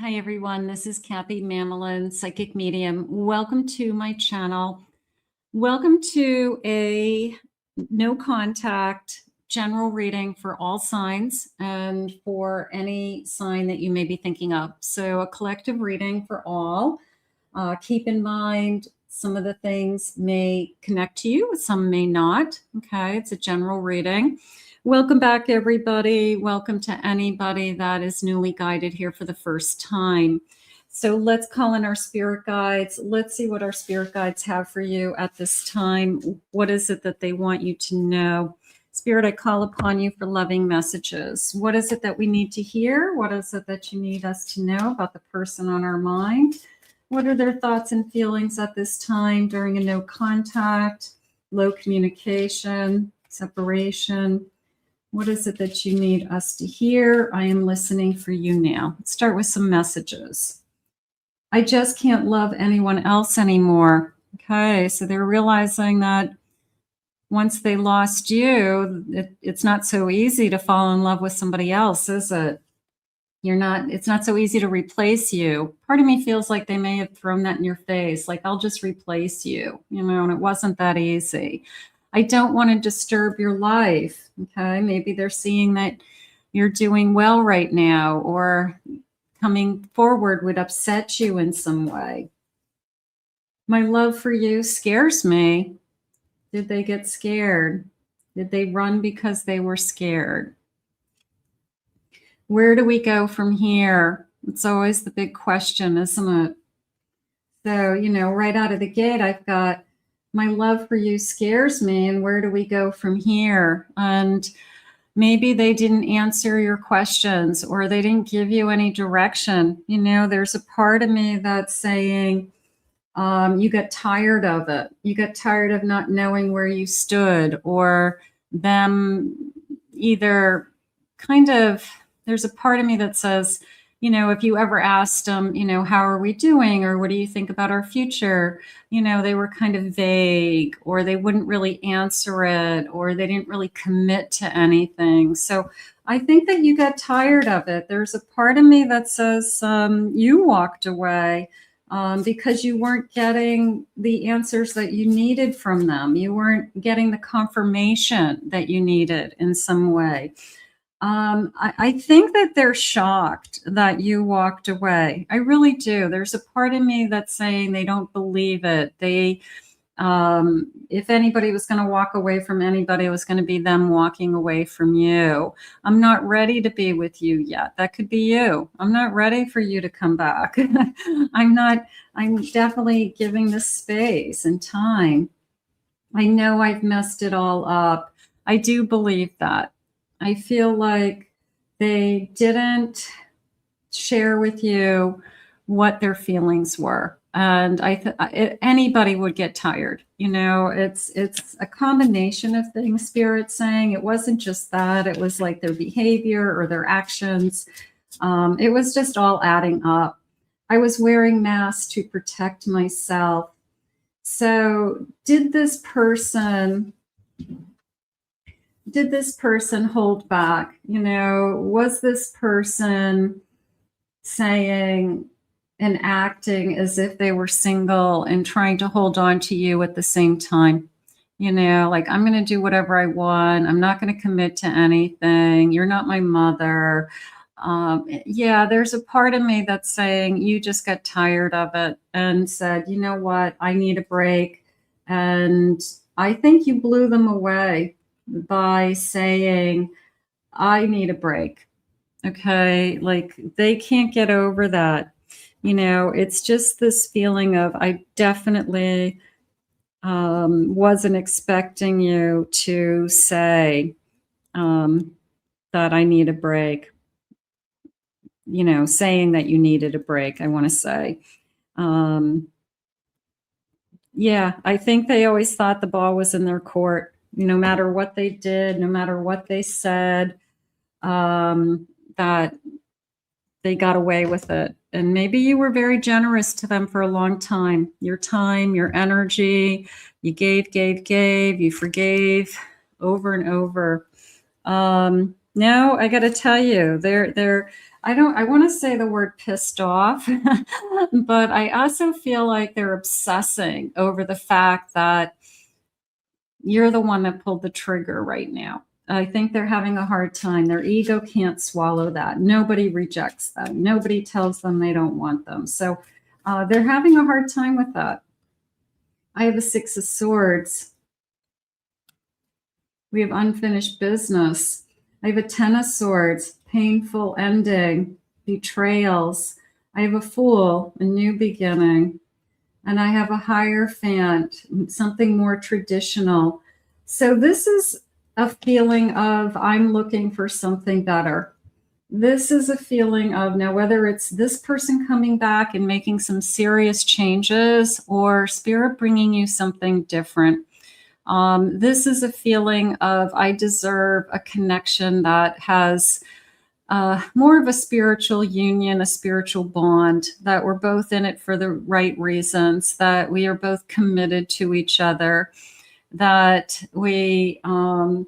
Hi, everyone. This is Kathy Mamelin, Psychic Medium. Welcome to my channel. Welcome to a no contact general reading for all signs and for any sign that you may be thinking of. So, a collective reading for all. Keep in mind, some of the things may connect to you, some may not. Okay, it's a general reading. Welcome back, everybody. Welcome to anybody that is newly guided here for the first time. So let's call in our spirit guides. Let's see what our spirit guides have for you at this time. What is it that they want you to know? Spirit, I call upon you for loving messages. What is it that we need to hear? What is it that you need us to know about the person on our mind? What are their thoughts and feelings at this time during a no contact, low communication, separation? What is it that you need us to hear? I am listening for you now. Let's start with some messages. I just can't love anyone else anymore. Okay, so they're realizing that once they lost you, it's not so easy to fall in love with somebody else, is it? It's not so easy to replace you. Part of me feels like they may have thrown that in your face, like, I'll just replace you, and it wasn't that easy. I don't want to disturb your life. Okay, maybe they're seeing that you're doing well right now, or coming forward would upset you in some way. My love for you scares me. Did they get scared? Did they run because they were scared? Where do we go from here? It's always the big question, isn't it? So, right out of the gate, I've got my love for you scares me, and where do we go from here? And maybe they didn't answer your questions, or they didn't give you any direction. There's a part of me that's saying, you got tired of it. You got tired of not knowing where you stood, or them either kind of, there's a part of me that says, if you ever asked them, how are we doing? Or what do you think about our future? They were kind of vague, or they wouldn't really answer it, or they didn't really commit to anything. So I think that you got tired of it. There's a part of me that says you walked away because you weren't getting the answers that you needed from them. You weren't getting the confirmation that you needed in some way. I think that they're shocked that you walked away. I really do. There's a part of me that's saying they don't believe it. If anybody was going to walk away from anybody, it was going to be them walking away from you. I'm not ready to be with you yet. That could be you. I'm not ready for you to come back. I'm definitely giving this space and time. I know I've messed it all up. I do believe that. I feel like they didn't share with you what their feelings were. And anybody would get tired. It's a combination of things, Spirit's saying. It wasn't just that. It was like their behavior or their actions. It was just all adding up. I was wearing masks to protect myself. So did this person hold back? Was this person saying and acting as if they were single and trying to hold on to you at the same time? Like, I'm going to do whatever I want. I'm not going to commit to anything. You're not my mother. Yeah, there's a part of me that's saying you just got tired of it and said, you know what, I need a break. And I think you blew them away by saying, I need a break. Okay, like, they can't get over that. It's just this feeling of, I definitely wasn't expecting you to say that I need a break. Saying that you needed a break, I want to say. Yeah, I think they always thought the ball was in their court. No matter what they did, no matter what they said, that they got away with it. And maybe you were very generous to them for a long time. Your time, your energy, you gave, you forgave over and over. No, I got to tell you, I want to say the word pissed off, but I also feel like they're obsessing over the fact that you're the one that pulled the trigger right now. I think they're having a hard time. Their ego can't swallow that. Nobody rejects them. Nobody tells them they don't want them. So they're having a hard time with that. I have a Six of Swords. We have unfinished business. I have a Ten of Swords, painful ending, betrayals. I have a Fool, a new beginning. And I have a Hierophant, something more traditional. So this is a feeling of I'm looking for something better. This is a feeling of now whether it's this person coming back and making some serious changes or Spirit bringing you something different. This is a feeling of I deserve a connection that has more of a spiritual union, a spiritual bond, that we're both in it for the right reasons, that we are both committed to each other, that we don't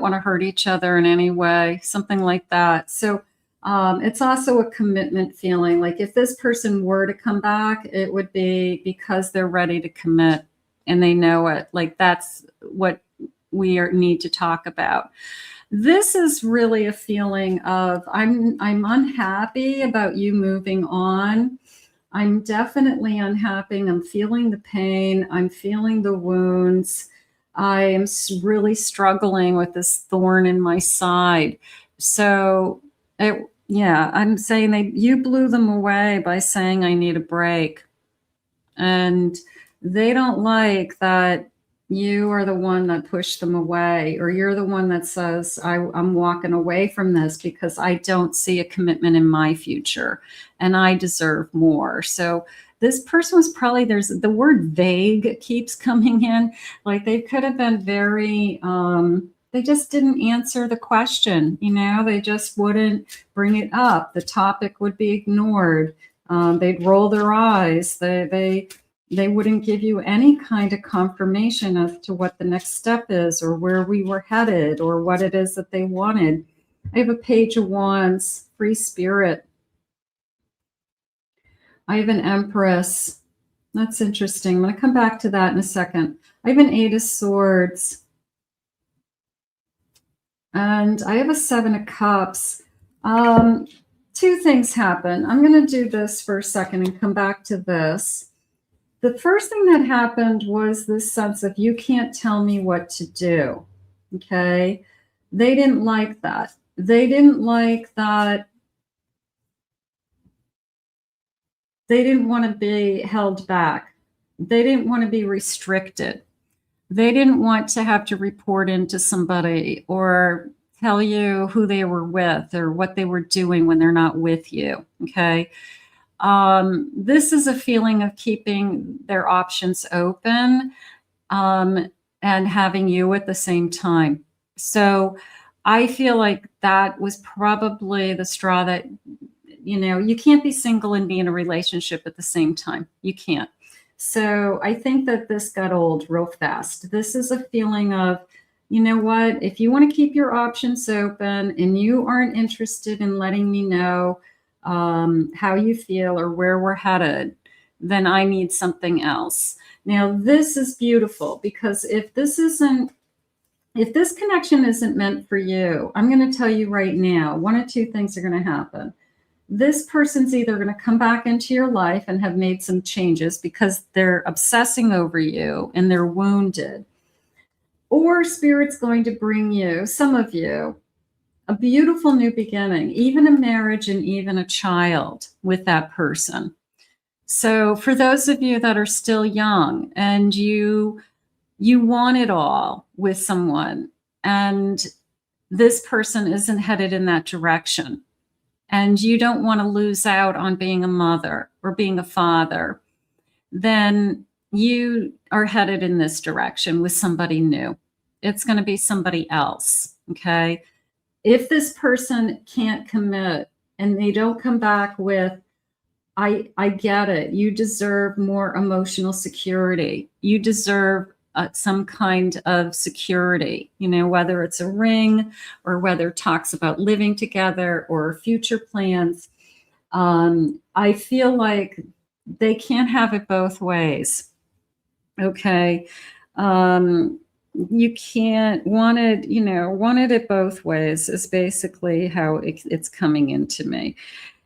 want to hurt each other in any way, something like that. So it's also a commitment feeling. Like if this person were to come back, it would be because they're ready to commit and they know it. Like that's what we need to talk about. This is really a feeling of I'm unhappy about you moving on. I'm definitely unhappy. I'm feeling the pain. I'm feeling the wounds. I am really struggling with this thorn in my side. So I'm saying you blew them away by saying I need a break. And they don't like that you are the one that pushed them away, or you're the one that says, I'm walking away from this because I don't see a commitment in my future and I deserve more. So this person was probably, there's the word vague keeps coming in. Like they could have been very, they just didn't answer the question. They just wouldn't bring it up. The topic would be ignored. They'd roll their eyes. They wouldn't give you any kind of confirmation as to what the next step is or where we were headed or what it is that they wanted. I have a Page of Wands, free spirit. I have an Empress. That's interesting. I'm going to come back to that in a second. I have an Eight of Swords. And I have a Seven of Cups. Two things happen. I'm going to do this for a second and come back to this. The first thing that happened was this sense of you can't tell me what to do, okay? They didn't like that. They didn't like that. They didn't want to be held back. They didn't want to be restricted. They didn't want to have to report into somebody or tell you who they were with or what they were doing when they're not with you, okay? This is a feeling of keeping their options open and having you at the same time. So I feel like that was probably the straw that, you can't be single and be in a relationship at the same time. You can't. So I think that this got old real fast. This is a feeling of, you know what, if you want to keep your options open and you aren't interested in letting me know how you feel or where we're headed, then I need something else. Now, this is beautiful because if this connection isn't meant for you, I'm going to tell you right now, one of two things are going to happen. This person's either going to come back into your life and have made some changes because they're obsessing over you and they're wounded, or Spirit's going to bring you, some of you, a beautiful new beginning, even a marriage and even a child with that person. So for those of you that are still young and you want it all with someone and this person isn't headed in that direction and you don't want to lose out on being a mother or being a father, then you are headed in this direction with somebody new. It's going to be somebody else, okay? If this person can't commit and they don't come back with, I get it, you deserve more emotional security. You deserve some kind of security, you know, whether it's a ring or whether it talks about living together or future plans. I feel like they can't have it both ways. Okay. You can't wanted it both ways is basically how it's coming into me.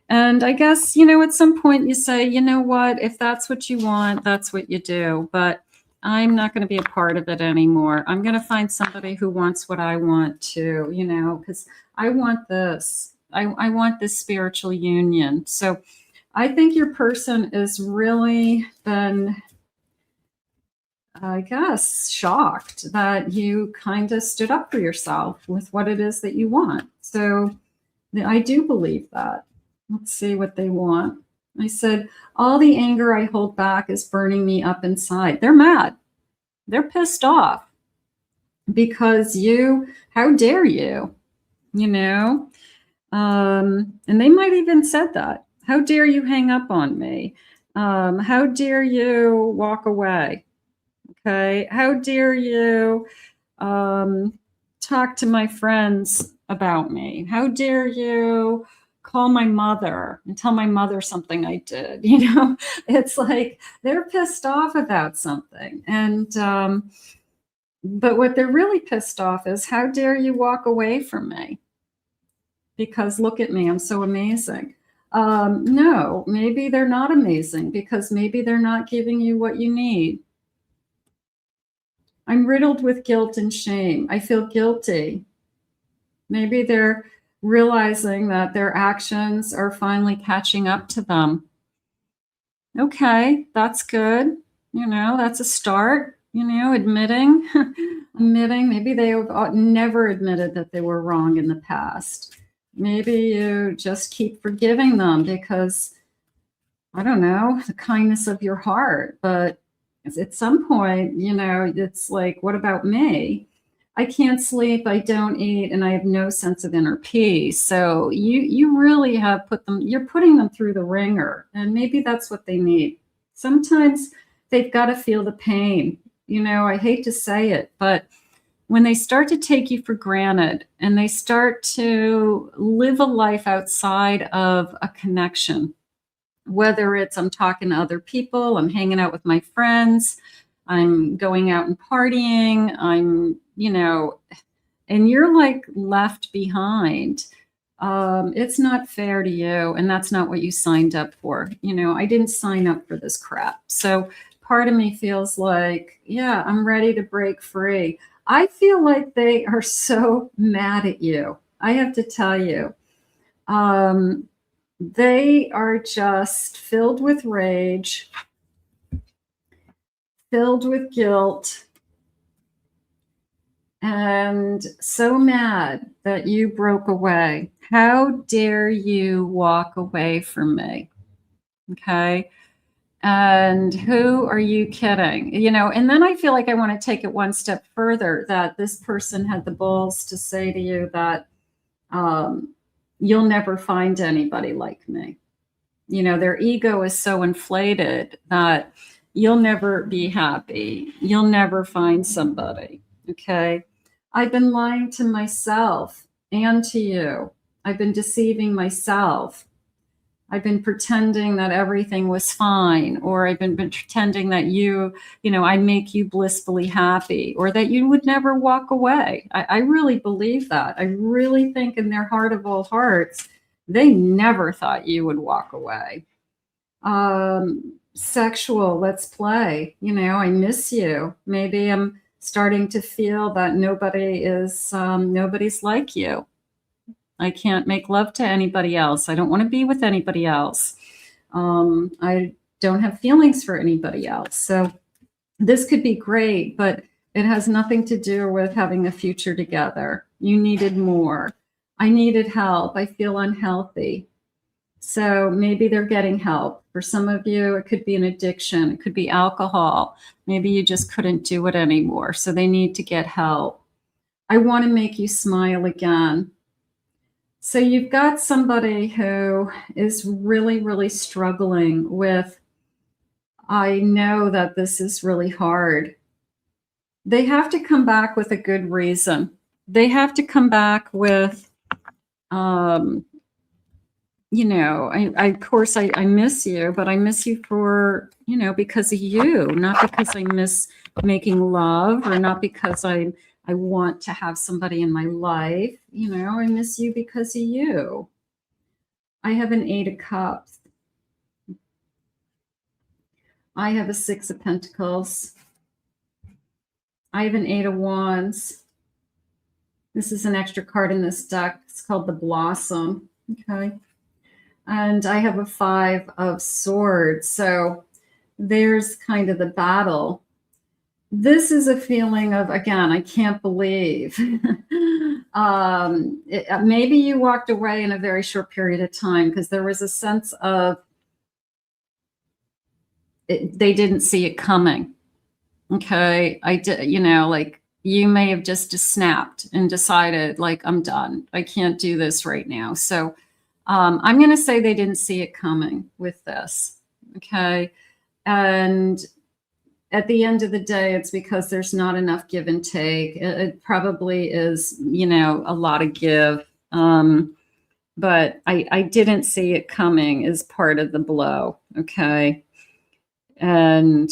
And I guess, you know, at some point you say, you know what, if that's what you want, that's what you do. But I'm not going to be a part of it anymore. I'm going to find somebody who wants what I want too, you know, because I want this. I want this spiritual union. So I think your person has really been, I guess, shocked that you kind of stood up for yourself with what it is that you want. So I do believe that. Let's see what they want. I said, all the anger I hold back is burning me up inside. They're mad. They're pissed off because how dare you, you know? And they might even said that. How dare you hang up on me? How dare you walk away? Okay. How dare you talk to my friends about me? How dare you call my mother and tell my mother something I did? You know, it's like they're pissed off about something. And, but what they're really pissed off is, how dare you walk away from me? Because look at me, I'm so amazing. No, maybe they're not amazing because maybe they're not giving you what you need. I'm riddled with guilt and shame. I feel guilty. Maybe they're realizing that their actions are finally catching up to them. Okay, that's good. You know, that's a start, you know, admitting, maybe they have never admitted that they were wrong in the past. Maybe you just keep forgiving them because, I don't know, the kindness of your heart. But at some point, you know, it's like, what about me? I can't sleep, I don't eat, and I have no sense of inner peace. So you really have you're putting them through the ringer, and maybe that's what they need. Sometimes they've got to feel the pain. You know, I hate to say it, but when they start to take you for granted and they start to live a life outside of a connection, whether it's I'm talking to other people, I'm hanging out with my friends, I'm going out and partying, I'm, you know, and you're like left behind. It's not fair to you. And that's not what you signed up for. You know, I didn't sign up for this crap. So part of me feels like, yeah, I'm ready to break free. I feel like they are so mad at you. I have to tell you, they are just filled with rage, filled with guilt, and so mad that you broke away. How dare you walk away from me? Okay. And who are you kidding? You know, and then I feel like I want to take it one step further, that this person had the balls to say to you that you'll never find anybody like me. You know, their ego is so inflated that you'll never be happy. You'll never find somebody. Okay. I've been lying to myself and to you. I've been deceiving myself. I've been pretending that everything was fine, or I've been pretending that you know, I make you blissfully happy, or that you would never walk away. I really believe that. I really think in their heart of all hearts, they never thought you would walk away. Sexual, let's play. You know, I miss you. Maybe I'm starting to feel that nobody's like you. I can't make love to anybody else. I don't want to be with anybody else. I don't have feelings for anybody else. So this could be great, but it has nothing to do with having a future together. You needed more. I needed help. I feel unhealthy. So maybe they're getting help. For some of you, it could be an addiction. It could be alcohol. Maybe you just couldn't do it anymore. So they need to get help. I want to make you smile again. So you've got somebody who is really, really struggling with, I know that this is really hard. They have to come back with a good reason. They have to come back with, you know, of course, I miss you, but I miss you for, you know, because of you, not because I miss making love, or not because I want to have somebody in my life. You know, I miss you because of you. I have an 8 of Cups. I have a 6 of Pentacles. I have an 8 of Wands. This is an extra card in this deck. It's called the Blossom. Okay. And I have a 5 of Swords. So there's kind of the battle. This is a feeling of, again, I can't believe. Maybe you walked away in a very short period of time, because there was a sense of they didn't see it coming. Okay. You know, like, you may have just snapped and decided, like, I'm done. I can't do this right now. So I'm going to say they didn't see it coming with this. Okay. And at the end of the day, it's because there's not enough give and take. It probably is, you know, a lot of give. But I didn't see it coming as part of the blow. Okay. And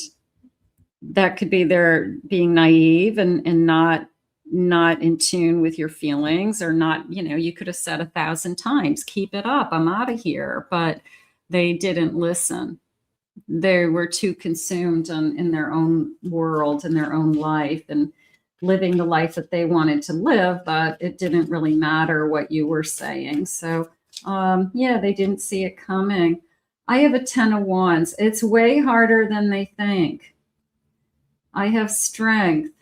that could be their being naive and not in tune with your feelings, or not, you know, you could have said 1,000 times, keep it up, I'm out of here. But they didn't listen. They were too consumed in their own world and their own life, and living the life that they wanted to live, but it didn't really matter what you were saying. So yeah, they didn't see it coming. I have a 10 of Wands. It's way harder than they think. I have Strength.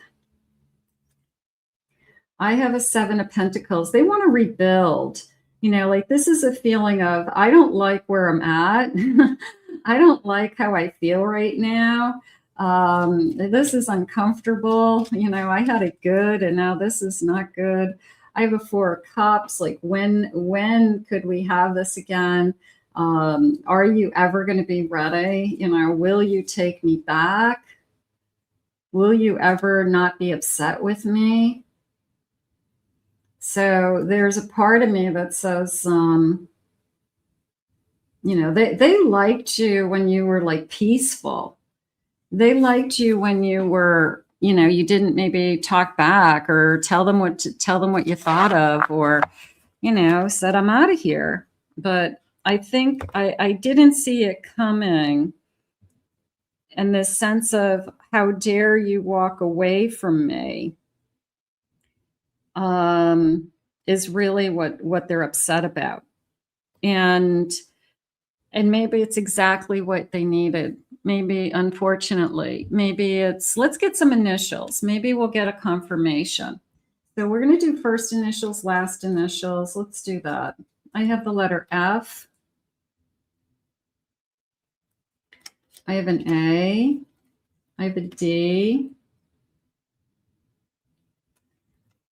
I have a 7 of Pentacles. They want to rebuild. You know, like, this is a feeling of, I don't like where I'm at. I don't like how I feel right now. This is uncomfortable. You know, I had it good and now this is not good. I have a 4 of Cups. Like, when could we have this again? Are you ever going to be ready? You know, will you take me back? Will you ever not be upset with me? So there's a part of me that says, you know, they liked you when you were, like, peaceful. They liked you when you were, you know, you didn't maybe talk back or tell them what you thought of, or, you know, said, I'm out of here. But I think I didn't see it coming. And this sense of, how dare you walk away from me, is really what they're upset about. And maybe it's exactly what they needed. Maybe, unfortunately, maybe it's, let's get some initials. Maybe we'll get a confirmation. So we're going to do first initials, last initials. Let's do that. I have the letter F. I have an A. I have a D.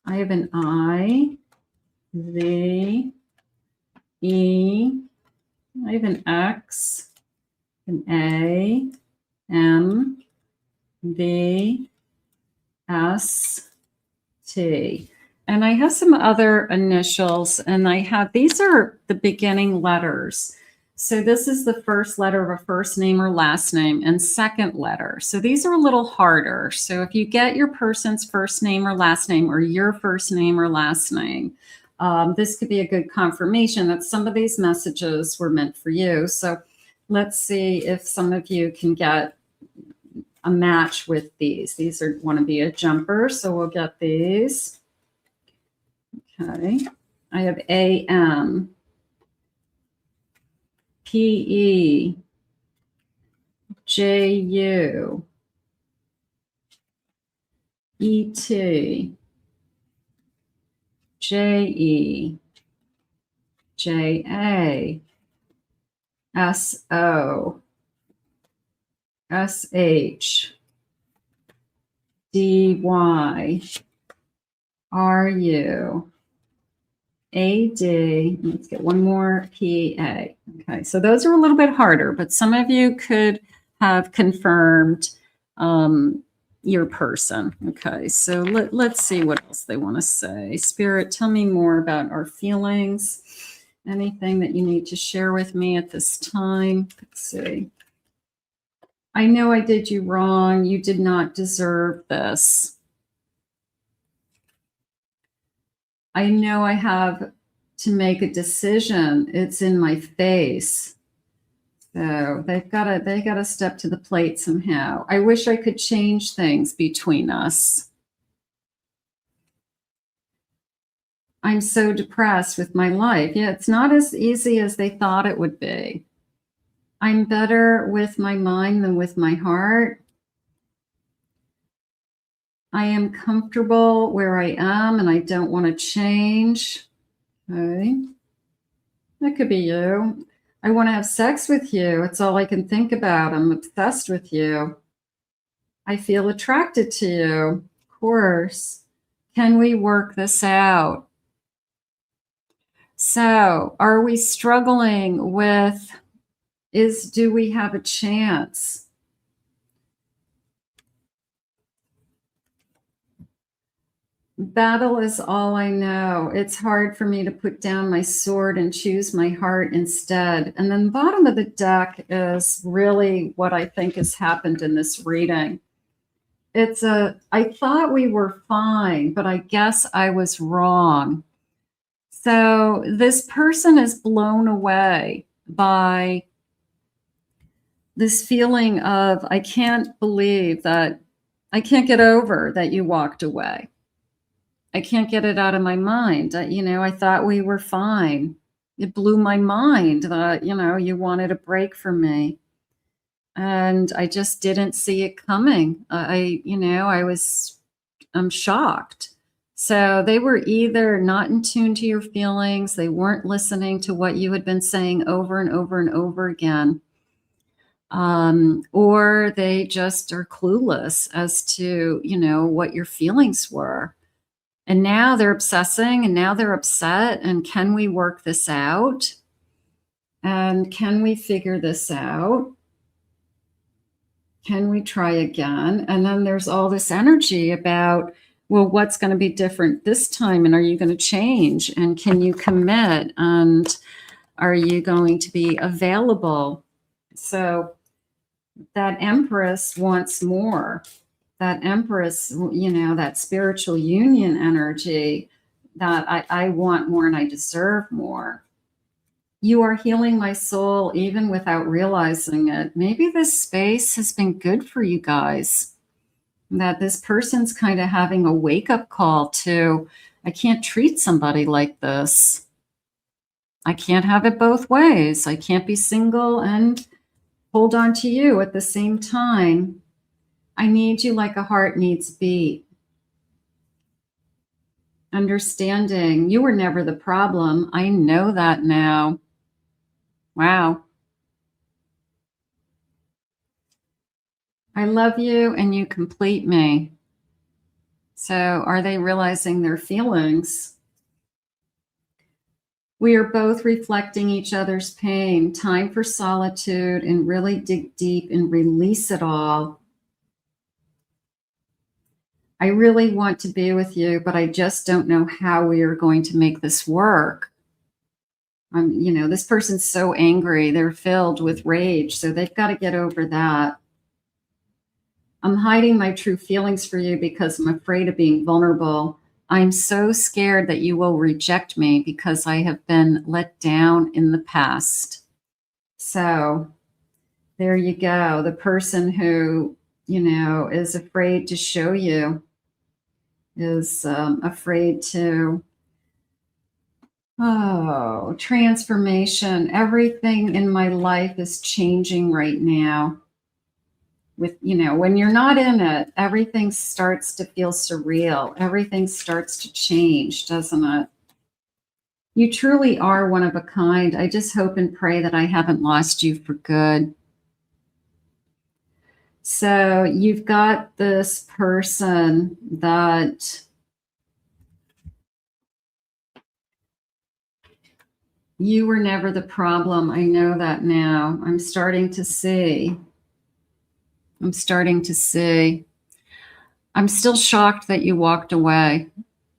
I have an I, V, E. I have an X, an A, M, V, S, T. And I have some other initials, and I have, these are the beginning letters. So this is the first letter of a first name or last name, and second letter. So these are a little harder. So if you get your person's first name or last name, or your first name or last name, this could be a good confirmation that some of these messages were meant for you. So let's see if some of you can get a match with these. These are want to be a jumper, so we'll get these. Okay, I have AM, PE, JU, ET, JE, JA, SO, SH, DY, RU, AD, let's get one more, PA. Okay, so those are a little bit harder, but some of you could have confirmed your person. Okay, so let's see what else they want to say. Spirit, tell me more about our feelings. Anything that you need to share with me at this time. Let's see. I know I did you wrong. You did not deserve this. I know I have to make a decision. It's in my face. So they gotta step to the plate somehow. I wish I could change things between us. I'm so depressed with my life. Yeah, it's not as easy as they thought it would be. I'm better with my mind than with my heart. I am comfortable where I am and I don't want to change. Okay. That could be you. I want to have sex with you. It's all I can think about. I'm obsessed with you. I feel attracted to you. Of course. Can we work this out? So, are we struggling with, do we have a chance? Battle is all I know. It's hard for me to put down my sword and choose my heart instead. And then the bottom of the deck is really what I think has happened in this reading. I thought we were fine, but I guess I was wrong. So this person is blown away by this feeling of, I can't believe that, I can't get over that you walked away. I can't get it out of my mind. I thought we were fine. It blew my mind that, you wanted a break from me. And I just didn't see it coming. I'm shocked. So they were either not in tune to your feelings, they weren't listening to what you had been saying over and over and over again. Or they just are clueless as to, what your feelings were. And now they're obsessing and now they're upset. And can we work this out? And can we figure this out? Can we try again? And then there's all this energy about, well, what's going to be different this time? And are you going to change? And can you commit? And are you going to be available? So that Empress wants more. That Empress, that spiritual union energy, that I want more and I deserve more. You are healing my soul even without realizing it. Maybe this space has been good for you guys. That this person's kind of having a wake-up call to, I can't treat somebody like this. I can't have it both ways. I can't be single and hold on to you at the same time. I need you like a heart needs beat. Understanding you were never the problem. I know that now. Wow. I love you and you complete me. So are they realizing their feelings? We are both reflecting each other's pain. Time for solitude and really dig deep and release it all. I really want to be with you, but I just don't know how we are going to make this work. This person's so angry. They're filled with rage, so they've got to get over that. I'm hiding my true feelings for you because I'm afraid of being vulnerable. I'm so scared that you will reject me because I have been let down in the past. So there you go. The person who, is afraid to show you is afraid to, transformation. Everything in my life is changing right now. When you're not in it, everything starts to feel surreal. Everything starts to change, doesn't it? You truly are one of a kind. I just hope and pray that I haven't lost you for good. So you've got this person that you were never the problem. I know that now. I'm starting to see. I'm still shocked that you walked away,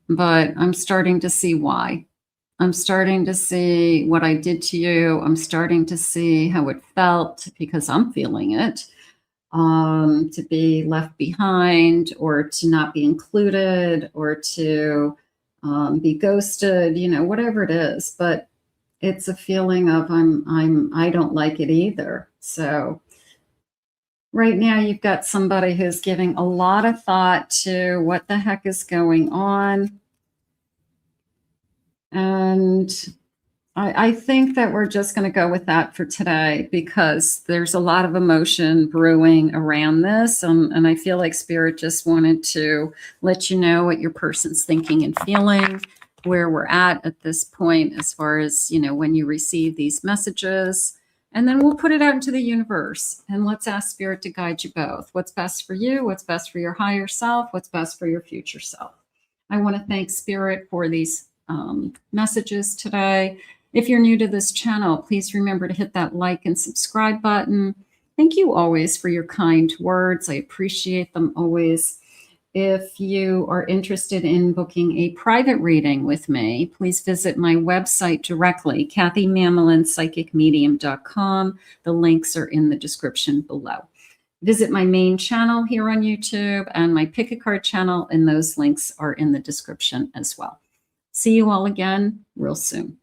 but I'm starting to see why. I'm starting to see what I did to you. I'm starting to see how it felt, because I'm feeling it, to be left behind, or to not be included, or to be ghosted, you know, whatever it is. But it's a feeling of I don't like it either. So right now you've got somebody who's giving a lot of thought to what the heck is going on. And I think that we're just going to go with that for today, because there's a lot of emotion brewing around this. And I feel like Spirit just wanted to let you know what your person's thinking and feeling, where we're at this point, as far as, you know, when you receive these messages. And then we'll put it out into the universe, and let's ask Spirit to guide you both. What's best for you? What's best for your higher self? What's best for your future self? I want to thank Spirit for these messages today. If you're new to this channel, please remember to hit that like and subscribe button. Thank you always for your kind words. I appreciate them always. If you are interested in booking a private reading with me, please visit my website directly, kathymamolinspsychicmedium.com. The links are in the description below. Visit my main channel here on YouTube and my Pick a Card channel, and those links are in the description as well. See you all again real soon.